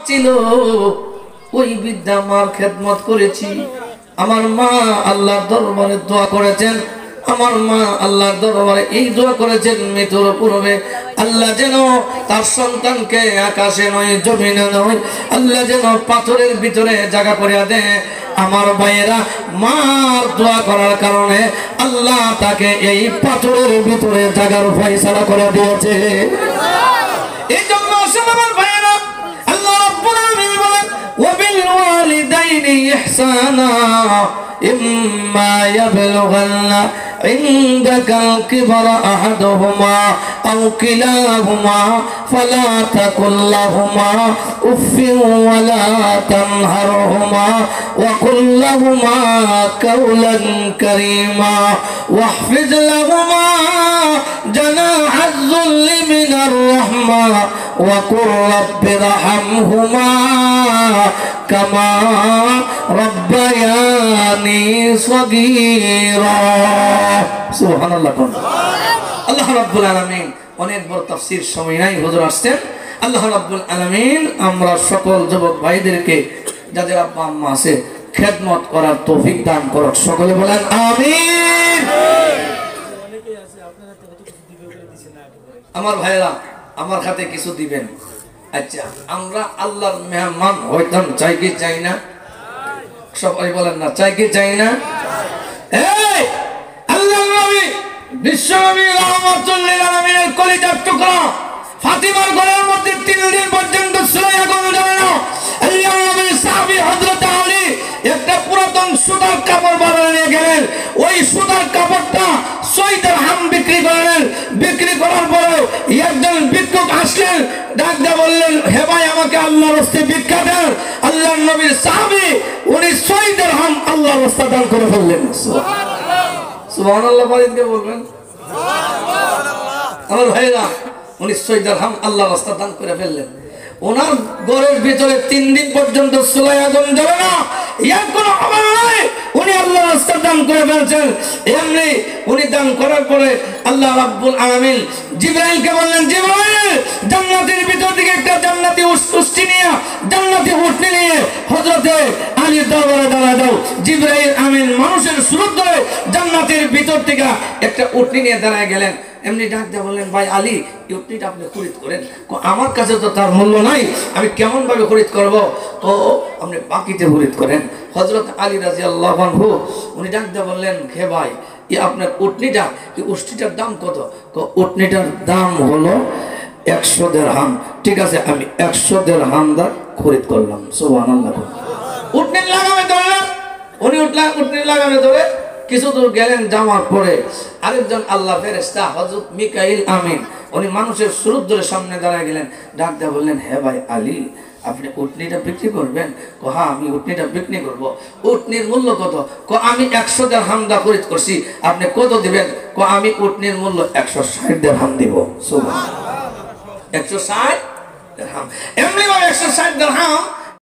ছিল ওই বিদ্যা মার খেদমত করেছি। আমার মা আল্লাহর দরবারে দোয়া করেছেন, আমার মা আল্লাহর দরবারে এই দোয়া করেছেন মৃত্যুর পূর্বে আল্লাহ যেন তার সন্তানকে আকাশে নয় জমিনে নয় আল্লাহ যেন পাথরের ভিতরে জায়গা করে দেয়। আমার ভাইয়েরা মার দোয়া করার কারণে আল্লাহ তাকে এই পাথরের ভিতরে জায়গার ফয়সালা করে দিয়েছে। এই জন্য আমার ভাইয়েরা আল্লাহ রাব্বুল আলামিন বলেন ওয়াবিল ওয়ালিদাইনি ইহসানা ইম্মা ইয়াবলুগান্না عندك الكبر أحدهما أو كلاهما فلا تقل لهما أف ولا تنهرهما وقل لهما قولا كريما واخفض لهما جناح الذل من الرحمة وقل رب ارحمهما كما ربياني صغيرا সুবহানাল্লাহ। আল্লাহ রাব্বুল আলামিন অনেক বড় তাফসীর সময় নাই হুজুর আসছেন। আল্লাহ রাব্বুল আলামিন আমরা সকল যুবক ভাইদেরকে যাদের আব্বা আম্মা আছে খেদমত করার তৌফিক দান করুন, সকলে বলেন আমিন। আমার ভাইরা আমার হাতে কিছু দিবেন। আচ্ছা আমরা আল্লাহর মেহমান হইতাম, চাই কি চাই না? সবাই বলেন না, চাই কি চাই না? এই আল্লাহর নবী বিশ্বনবী রাহমাতুল লিল আলামিনের কলিজার টুকরা ফাতিমার ঘরের মধ্যে 3 দিন পর্যন্ত সূরা আগুন জ্বলে না। আল্লাহর নবীর সাহাবী হযরত আলী একটা পুরাতন সুতার কাপড় বানিয়ে নিয়ে গেলেন। ওই সুতার কাপড়টা 6 দিরহাম বিক্রি করলেন। বিক্রি করার পরে একজন ভিক্ষুক আসলেন, ডাক দিয়ে বললেন, হে ভাই আমাকে আল্লাহর রাস্তায় ভিক্ষা দেন। আল্লাহর নবীর সাহাবী উনি 6 দিরহাম আল্লাহর রাস্তায় দান করে ফেললেন। সুবহানাল্লাহ বলেনকে বলবেন সুবহানাল্লাহ। আমার ভাইরা উনি 6 দিরহাম আল্লাহর রাস্তায় দান করে ফেললেন। ওনার ঘরের ভিতরে 3 দিন পর্যন্ত চুলায় আগুন জ্বলে না, এর কোনো খবর নাই। উনি আল্লাহর রাস্তায় দান করে ফেলছেন। এমনি উনি দান করার পরে আল্লাহ রাব্বুল আলামিন জিবরাইলকে বললেন, জিবরাইল জান্নাতের ভিতর থেকে একটা জান্নাতি উষ্ট্রি নিয়ে জান্নাতি উটনি নিয়ে হযরতে আলীর দরবারে দাঁড়া দাও। জিবরাইল আমিন মানুষের সুরত ধরে জান্নাতের ভিতর থেকে একটা উটনি নিয়ে দাঁড়ায় গেলেন। এমনি ডাক দিয়ে বললেন, ভাই আলী এই উটনিটা আপনি খরিদ করেন। আমার কাছে তো তার মূল্য নাই, আমি কেমন ভাবে খরিদ করব? তো আপনি বাকিতে খরিদ করেন। হযরত আলী রাদিয়াল্লাহু আনহু উনি ডাক দিয়ে বললেন, হে ভাই এই আপনার উটনিটা এই উটনিটার দাম কত? উটনিটার দাম হলো 100 দিরহাম। ঠিক আছে আমি 100 দিরহাম দা খরিদ করলাম। সুবহানাল্লাহ। উটনি লাগামে ধরলেন, উনি উটনি লাগামে ধরে কিছু দূর গেলেন। যাওয়ার পরে আরেকজন আল্লাহ ফেরেশতা হযরত মিকাইল আমিন উনি মানুষের সুরত ধরে সামনে দাঁড়ায় গেলেন। ডাক দিয়ে বললেন, হে ভাই আলী আপনি উটনিটা বিক্রি করবেন? হ্যাঁ আমি উটনিটা বিক্রি করব। উটনির মূল্য কত? আমি 100 দিরহাম দা খরিদ করছি, আপনি কত দিবেন? আমি উটনির মূল্য 160 দিরহাম দিব। সুবহানাল্লাহ। 160 দিরহাম। এমনি 160 দিরহাম